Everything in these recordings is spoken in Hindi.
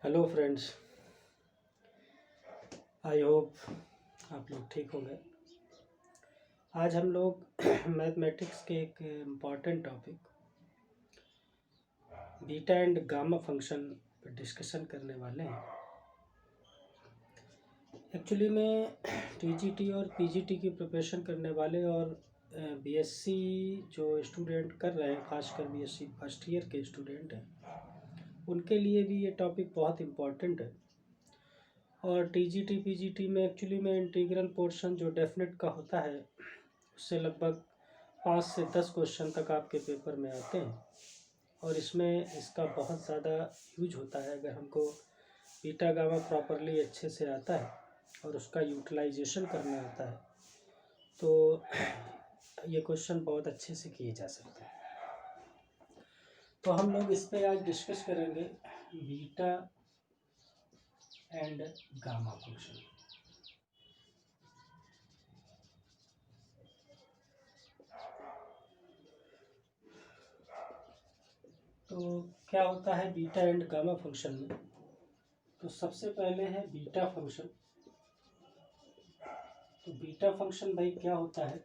Hello friends. आई होप आप लोग ठीक होंगे। आज हम लोग मैथमेटिक्स के एक important topic beta and gamma function पर डिस्कशन करने वाले हैं। एक्चुअली में टीजीटी और पीजीटी की प्रिपरेशन करने वाले और बीएससी जो स्टूडेंट कर रहे हैं, खासकर बीएससी फर्स्ट ईयर के स्टूडेंट हैं, उनके लिए भी ये टॉपिक बहुत इम्पॉर्टेंट है। और टीजीटी पीजीटी में एक्चुअली में इंटीग्रल पोर्शन जो डेफिनेट का होता है, उससे लगभग 5 से 10 क्वेश्चन तक आपके पेपर में आते हैं। और इसमें इसका बहुत ज़्यादा यूज होता है। अगर हमको बीटा गामा प्रॉपरली अच्छे से आता है और उसका यूटिलाइजेशन करना आता है तो ये क्वेश्चन बहुत अच्छे से किए जा सकते हैं। तो हम लोग इस पर आज डिस्कस करेंगे बीटा एंड गामा फंक्शन। तो क्या होता है बीटा एंड गामा फंक्शन में? तो सबसे पहले है बीटा फंक्शन। तो बीटा फंक्शन भाई क्या होता है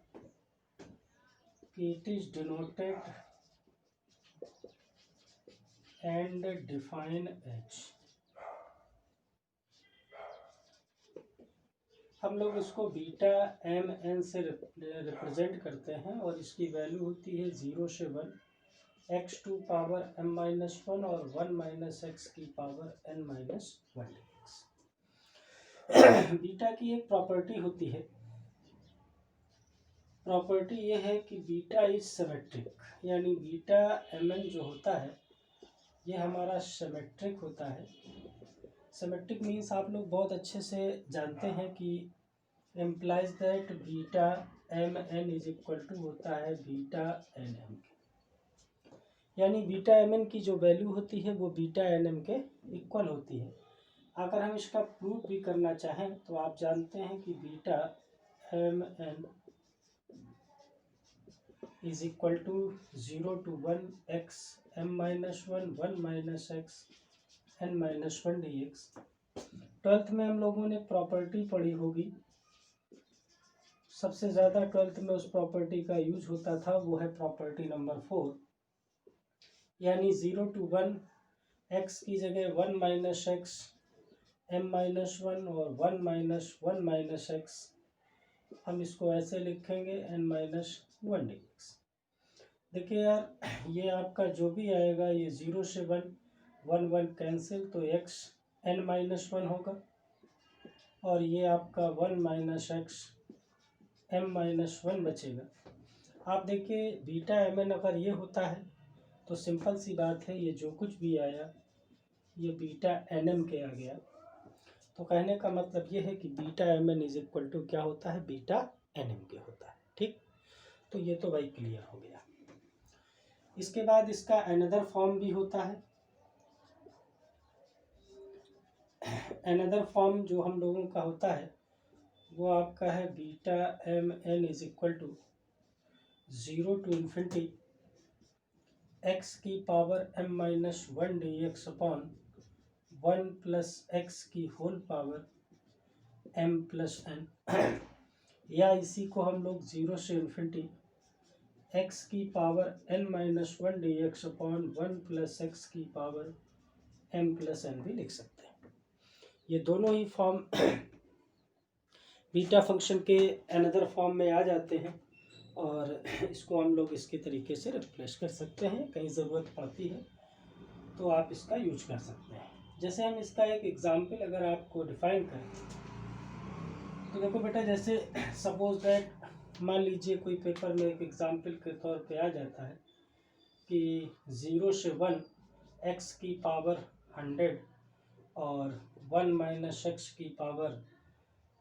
कि it is denoted and define as, हम लोग इसको बीटा एम एन से रिप्रेजेंट करते हैं और इसकी वैल्यू होती है 0 से 1, x to power m minus 1 और 1 माइनस एक्स की पावर n माइनस 1 बीटा की एक प्रॉपर्टी होती है। प्रॉपर्टी ये है कि बीटा इज सिमेट्रिक, यानी बीटा एम एन जो होता है ये हमारा सिमेट्रिक होता है। सिमेट्रिक मीन्स आप लोग बहुत अच्छे से जानते हैं कि implies that beta m n is equal to होता है बीटा एन एम के, यानी बीटा एम एन की जो वैल्यू होती है वो बीटा एन एम के इक्वल होती है। अगर हम इसका प्रूफ भी करना चाहें तो आप जानते हैं कि beta m n is equal to 0 to 1 x m minus 1 1 minus x n minus 1 d x. 12th में हम लोगों ने प्रॉपर्टी पढ़ी होगी, सबसे ज़्यादा 12th में उस प्रॉपर्टी का यूज होता था, वो है प्रॉपर्टी नंबर 4, यानी 0 to 1 एक्स की जगह 1 माइनस एक्स m माइनस 1 और 1 माइनस 1 माइनस एक्स, हम इसको ऐसे लिखेंगे n माइनस 1 डी एक्स। देखिए यार, ये आपका जो भी आएगा ये 0 से 1 1 1 कैंसिल, तो x n माइनस 1 होगा और ये आपका 1 माइनस एक्स m माइनस 1 बचेगा। आप देखिए बीटा एम एन अगर ये होता है तो सिंपल सी बात है, ये जो कुछ भी आया ये बीटा एन एम के आ गया। तो कहने का मतलब ये है कि beta m n is equal to क्या होता है, बीटा एन एम के होता है। ठीक, तो ये तो भाई क्लियर हो गया। इसके बाद इसका अनदर फॉर्म भी होता है। अनदर फॉर्म जो हम लोगों का होता है वो आपका है beta m n is equal to 0 to infinity x की power m minus 1 d x upon 1 plus x की whole power m plus n, या इसी को हम लोग 0 से इन्फिनिटी एक्स की power n minus 1 d x upon 1 plus x की पावर m प्लस n भी लिख सकते हैं। ये दोनों ही फॉर्म बीटा फंक्शन के अनदर फॉर्म में आ जाते हैं और इसको हम लोग इसके तरीके से रिप्लेस कर सकते हैं। कहीं ज़रूरत पड़ती है तो आप इसका यूज कर सकते हैं। जैसे हम इसका एक एग्जांपल अगर आपको डिफाइन करें तो देखो बेटा, जैसे सपोज दैट मान लीजिए कोई पेपर में एक एग्जांपल के तौर पे आ जाता है कि 0 से 1 एक्स की पावर 100 और 1 माइनस एक्स की पावर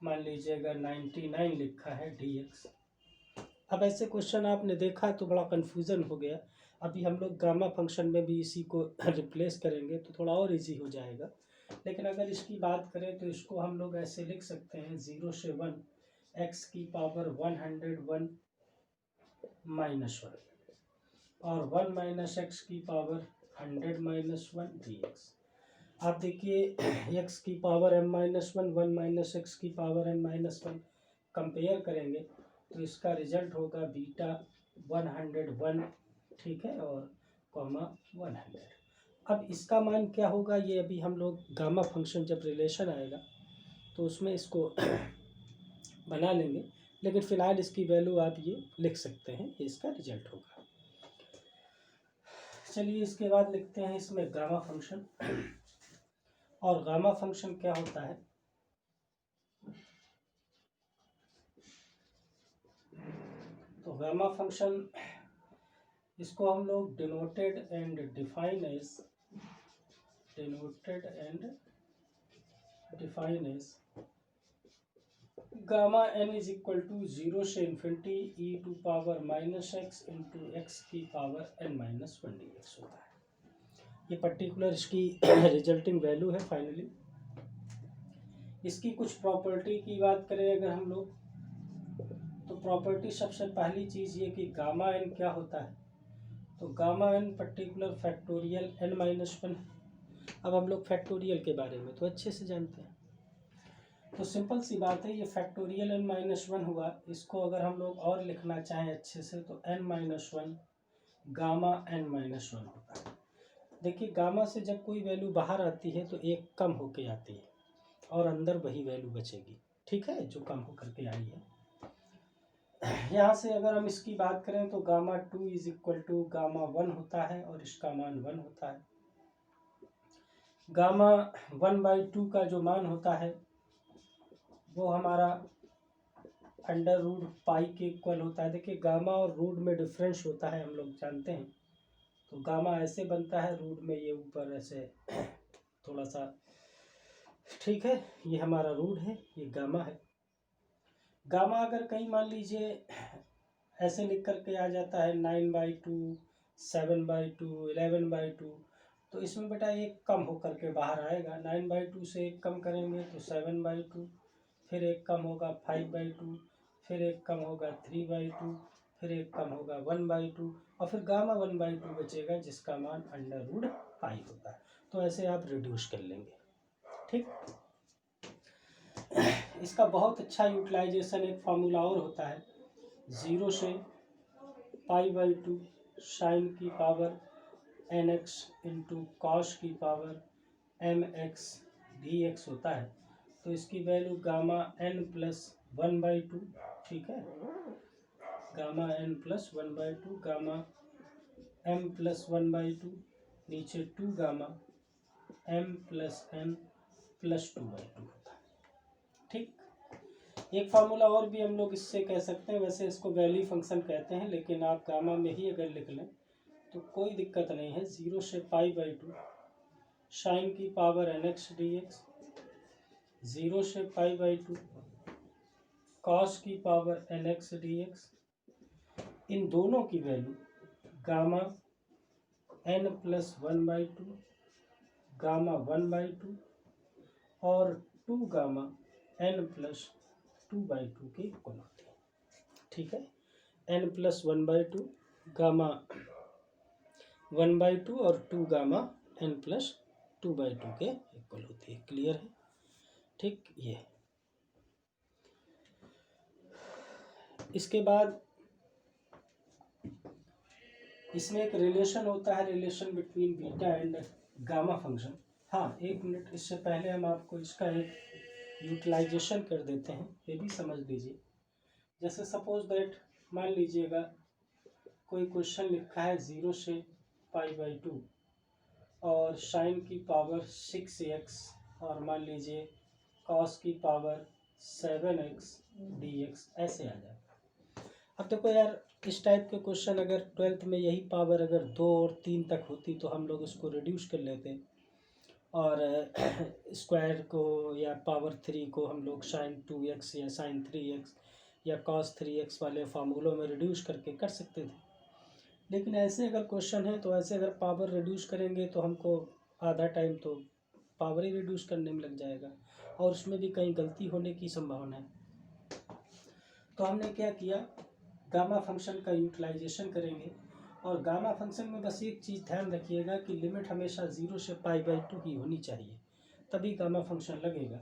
मान लीजिए अगर 99 लिखा है डी एक्स। अब ऐसे क्वेश्चन आपने देखा तो बड़ा कन्फ्यूज़न हो गया। अभी हम लोग गामा फंक्शन में भी इसी को रिप्लेस करेंगे तो थोड़ा और इजी हो जाएगा। लेकिन अगर इसकी बात करें तो इसको हम लोग ऐसे लिख सकते हैं 0 से 1 एक्स की पावर 101 माइनस 1 और 1 माइनस एक्स की पावर 100 माइनस 1 डी एक्स। आप देखिए x की पावर m-1 1 माइनस एक्स की पावर n-1 कंपेयर करेंगे तो इसका रिजल्ट होगा बीटा 101, ठीक है, और कॉमा 100। अब इसका मान क्या होगा ये अभी हम लोग गामा फंक्शन जब रिलेशन आएगा तो उसमें इसको बना लेंगे, लेकिन फ़िलहाल इसकी वैल्यू आप ये लिख सकते हैं, ये इसका रिजल्ट होगा। चलिए इसके बाद लिखते हैं इसमें गामा फंक्शन। और गामा फंक्शन क्या होता है, तो गामा फंक्शन इसको हम लोग denoted and define as gamma n is equal to 0 से infinity e to power minus x into x की पावर n-1 dx होता है। ये पर्टिकुलर इसकी रिजल्टिंग वैल्यू है फाइनली। इसकी कुछ प्रॉपर्टी की बात करें अगर हम लोग, तो प्रॉपर्टी सबसे पहली चीज़ ये कि गामा n क्या होता है, तो gamma n particular factorial n-1। अब हम लोग फैक्टोरियल के बारे में तो अच्छे से जानते हैं, तो सिंपल सी बात है, ये फैक्टोरियल n-1 हुआ। इसको अगर हम लोग और लिखना चाहें अच्छे से तो n-1 गामा n-1 होता है। देखिए गामा से जब कोई वैल्यू बाहर आती है तो एक कम होके आती है और अंदर वही वैल्यू बचेगी, ठीक है, जो कम होकर के आई है। यहाँ से अगर हम इसकी बात करें तो gamma 2 is equal to gamma 1 होता है और इसका मान 1 होता है। गामा 1/2 का जो मान होता है वो हमारा अंडर रूट पाई के इक्वल होता है। देखिए गामा और रूट में डिफरेंस होता है, हम लोग जानते हैं। तो गामा ऐसे बनता है, रूट में ये ऊपर ऐसे थोड़ा सा, ठीक है, ये हमारा रूट है, ये गामा है। गामा अगर कहीं मान लीजिए ऐसे लिख करके आ जाता है 9/2, 7/2, 11/2, तो इसमें बेटा एक कम होकर के बाहर आएगा। 9/2 से एक कम करेंगे तो 7/2, फिर एक कम होगा 5/2, फिर एक कम होगा 3/2, फिर एक कम होगा 1/2 और फिर गामा 1/2 बचेगा जिसका मान अंडर रूट पाई होता है। तो ऐसे आप रिड्यूस कर लेंगे, ठीक। इसका बहुत अच्छा यूटिलाइजेशन एक फार्मूला और होता है, 0 से π/2 साइन की पावर nx इंटू कॉस की पावर mx dx होता है। तो इसकी वैल्यू गामा n+1/2, ठीक है, गामा n+1/2, गामा m+1/2, नीचे 2 गामा m+n+2/2 होता है, ठीक। एक फार्मूला और भी हम लोग इससे कह सकते हैं, वैसे इसको वैल्यू फंक्शन कहते हैं, लेकिन आप गामा में ही अगर लिख लें तो कोई दिक्कत नहीं है। 0 से π/2 साइन की पावर nx dx, 0 से π/2 कॉस की पावर nx dx, इन दोनों की वैल्यू गामा n+1/2, गामा 1/2 और 2 गामा n+2/2 के इक्वल होती है, ठीक है। n+1/2 गामा 1/2 और 2 गामा n+2/2 के इक्वल होती है। क्लियर है, ठीक। ये इसके बाद इसमें एक रिलेशन होता है, relation between beta and gamma function. हाँ एक मिनट, इससे पहले हम आपको इसका एक यूटिलाइजेशन कर देते हैं, ये भी समझ लीजिए। जैसे सपोज दैट मान लीजिएगा कोई क्वेश्चन लिखा है 0 से π/2 और साइन की पावर 6x और मान लीजिए कॉस की पावर 7x dx ऐसे आ जाए। अब देखो यार, इस टाइप के क्वेश्चन अगर 12th में यही पावर अगर 2 और 3 तक होती तो हम लोग उसको रिड्यूस कर लेते और स्क्वायर को या पावर 3 को हम लोग साइन 2x या साइन 3x या कॉस 3x वाले फार्मूलों में रिड्यूस करके कर सकते थे। लेकिन ऐसे अगर क्वेश्चन है तो ऐसे अगर पावर रिड्यूस करेंगे तो हमको आधा टाइम तो पावर ही रिड्यूस करने में लग जाएगा और उसमें भी कहीं गलती होने की संभावना है। तो हमने क्या किया, गामा फंक्शन का यूटिलाइजेशन करेंगे और गामा फंक्शन में बस एक चीज़ ध्यान रखिएगा कि लिमिट हमेशा 0 से π/2 की होनी चाहिए, तभी गामा फंक्शन लगेगा।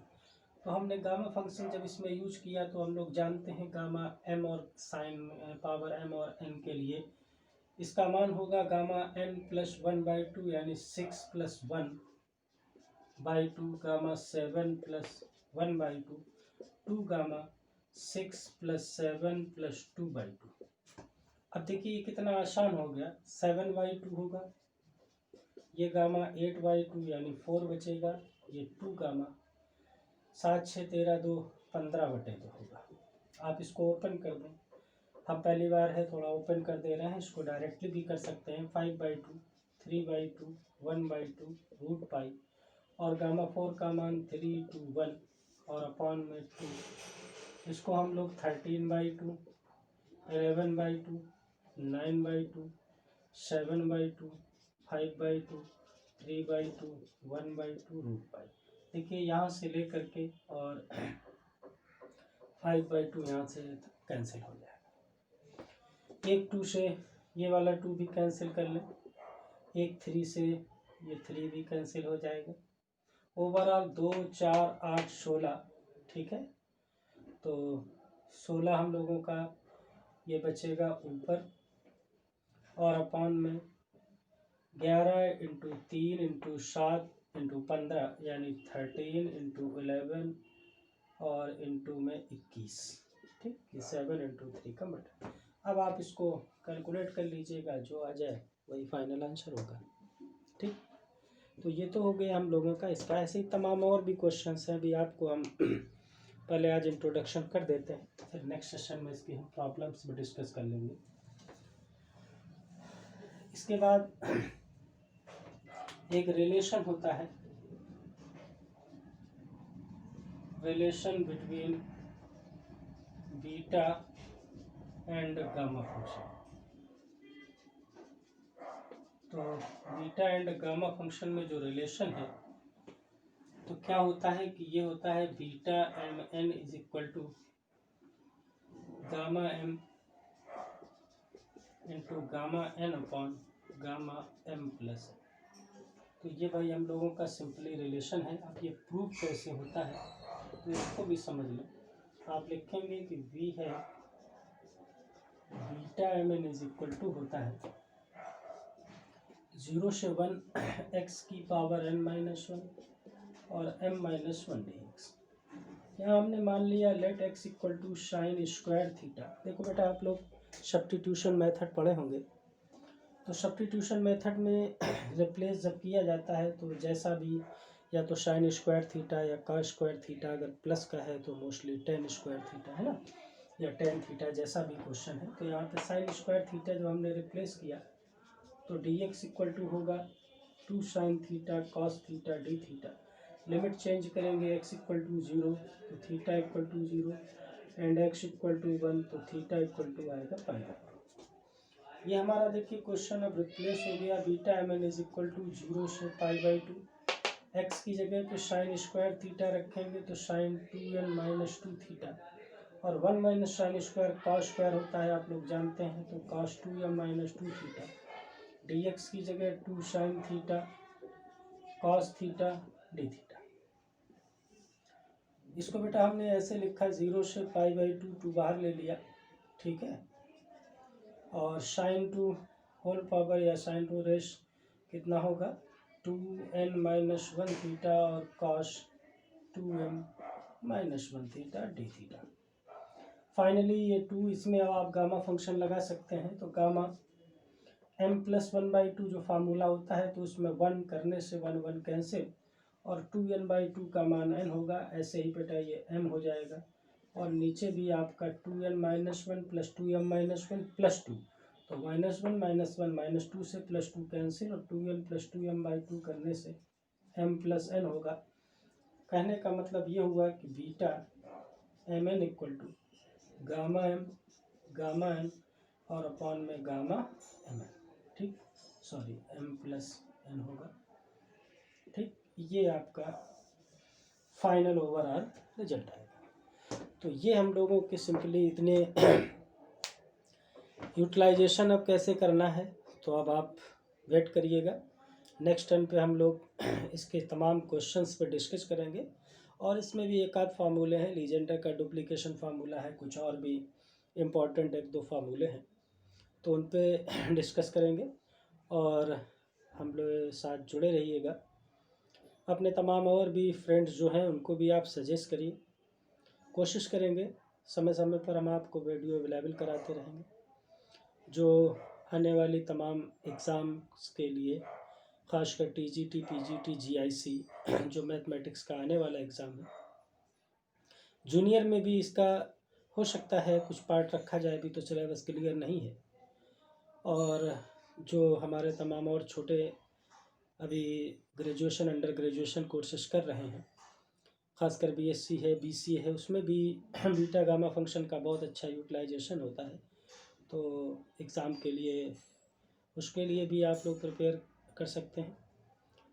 तो हमने गामा फंक्शन जब इसमें यूज किया तो हम लोग जानते हैं गामा m और साइन पावर m और n के लिए इसका मान होगा गामा n+1/2 यानी 6+1/2 गामा 7+1/2 2 गामा 6+7+2/2। अब देखिए ये कितना आसान हो गया, 7/2 होगा, ये गामा 8/2 यानी 4 बचेगा, ये 2 गामा 7 6 13 2 15/2 होगा। आप इसको ओपन कर दें, हम पहली बार है थोड़ा ओपन कर दे रहे हैं, इसको डायरेक्टली भी कर सकते हैं। 5/2 3/2 1/2 √π और गामा 4 का मान 3 2 1 और अपॉन में 2, इसको हम लोग 13/2 11/2 9/2 7/2 5/2 3/2 1/2 √π। देखिए यहाँ से लेकर के और 5/2 यहाँ से कैंसिल हो जाएगा। एक 2 से ये वाला 2 भी कैंसिल कर लें, एक 3 से ये 3 भी कैंसिल हो जाएगा। ओवरऑल 2 4 8 16, ठीक है। तो 16 हम लोगों का ये बचेगा ऊपर और अपॉन में 11 × 3 × 7 × 15 यानी 13 × 11 और इंटू में 21, ठीक, ये 7 × 3 का बटा। अब आप इसको कैलकुलेट कर लीजिएगा, जो आ जाए वही फाइनल आंसर होगा, ठीक। तो ये तो हो गया हम लोगों का इसका। ऐसे ही तमाम और भी क्वेश्चंस हैं, अभी आपको हम पहले आज इंट्रोडक्शन कर देते हैं, फिर नेक्स्ट सेशन में इसकी हम प्रॉब्लम्स भी डिस्कस कर लेंगे। इसके बाद एक रिलेशन होता है, relation between beta and gamma function. तो बीटा एंड गामा फंक्शन में जो रिलेशन है तो क्या होता है कि ये होता है beta m n is equal to gamma m into gamma n upon gamma m plus. तो ये भाई हम लोगों का सिंपली रिलेशन है। अब ये प्रूफ कैसे होता है तो इसको भी समझ लो। आप लिखेंगे कि वी है beta m n is equal to होता है 0 से 1 x की पावर n-1 और m-1 dx। यहाँ हमने मान लिया let x equal to sine square theta. देखो बेटा आप लोग सब्स्टिट्यूशन मेथड पढ़े होंगे, तो सब्स्टिट्यूशन मेथड में रिप्लेस जब किया जाता है तो जैसा भी या तो साइन स्क्वायर थीटा या कॉस स्क्वायर थीटा, अगर प्लस का है तो मोस्टली टेन स्क्वायर थीटा है ना, या टेन थीटा, जैसा भी क्वेश्चन है। तो यहाँ पे साइन स्क्वायर थीटा जो हमने रिप्लेस किया तो dx इक्वल टू होगा 2 sine theta cos theta d theta. Limit change करेंगे, x इक्वल टू 0 तो theta equal to 0 and x equal to 1 तो थीटा इक्वल टू आएगा पाई। ये हमारा देखिए क्वेश्चन अब रिप्लेस हो गया। Beta m n is equal to 0 से π/2। x की जगह पे साइन स्क्वायर थीटा रखेंगे तो साइन 2n-2 थीटा और 1 minus sine square cos square होता है, आप लोग जानते हैं, तो कॉस 2m-2 थीटा। dx की जगह 2 sine theta cos theta d theta. इसको बेटा हमने ऐसे लिखा 0 से π/2, 2 बाहर ले लिया, ठीक है, और साइन 2 होल पावर या साइन 2 रेस कितना होगा 2n-1 थीटा और cos 2m-1 theta d theta. Finally ये 2 इसमें अब आप गामा फंक्शन लगा सकते हैं, तो गामा m+1/2 जो फार्मूला होता है तो उसमें 1 करने से 1 1 कैंसिल और 2n/2 का मान n होगा। ऐसे ही बेटा ये m हो जाएगा और नीचे भी आपका 2n-1 + 2m-1 + 2, तो -1 -1 -2 से +2 कैंसिल और 2n + 2m/2 करने से m + n होगा। कहने का मतलब ये हुआ कि beta m n equal to gamma m gamma n और अपॉन में गामा एम एन, ठीक, सॉरी m + n होगा, ठीक। ये आपका फाइनल ओवरऑल रिजल्ट आएगा। तो ये हम लोगों के सिंपली इतने यूटिलाइजेशन अब कैसे करना है तो अब आप वेट करिएगा। नेक्स्ट टर्न पे हम लोग इसके तमाम क्वेश्चंस पे डिस्कस करेंगे, और इसमें भी एक आध फार्मूले हैं, लीजेंडर का डुप्लीकेशन फार्मूला है, कुछ और भी इम्पॉर्टेंट एक दो फार्मूले हैं, तो उन पे डिस्कस करेंगे। और हम लोग साथ जुड़े रहिएगा। अपने तमाम और भी फ्रेंड्स जो हैं उनको भी आप सजेस्ट करिए। कोशिश करेंगे समय समय पर हम आपको वीडियो अवेलेबल कराते रहेंगे, जो आने वाली तमाम एग्ज़ाम्स के लिए, ख़ासकर TGT, PGT, GIC जो मैथमेटिक्स का आने वाला एग्ज़ाम है। जूनियर में भी इसका हो सकता है कुछ पार्ट रखा जाए, भी तो सिलेबस क्लियर नहीं है। और जो हमारे तमाम और छोटे अभी ग्रेजुएशन, अंडर ग्रेजुएशन कोर्सेज कर रहे हैं, ख़ासकर BSc है, BCA है, उसमें भी बीटा गामा फंक्शन का बहुत अच्छा यूटिलाइजेशन होता है। तो एग्ज़ाम के लिए, उसके लिए भी आप लोग प्रिपेयर कर सकते हैं।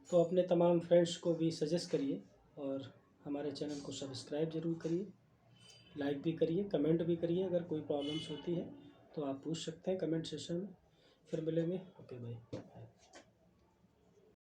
तो अपने तमाम फ्रेंड्स को भी सजेस्ट करिए, और हमारे चैनल को सब्सक्राइब ज़रूर करिए, लाइक भी करिए, कमेंट भी करिए। अगर कोई प्रॉब्लम्स होती है तो आप पूछ सकते हैं कमेंट सेशन में। फिर मिलेंगे। Okay bye.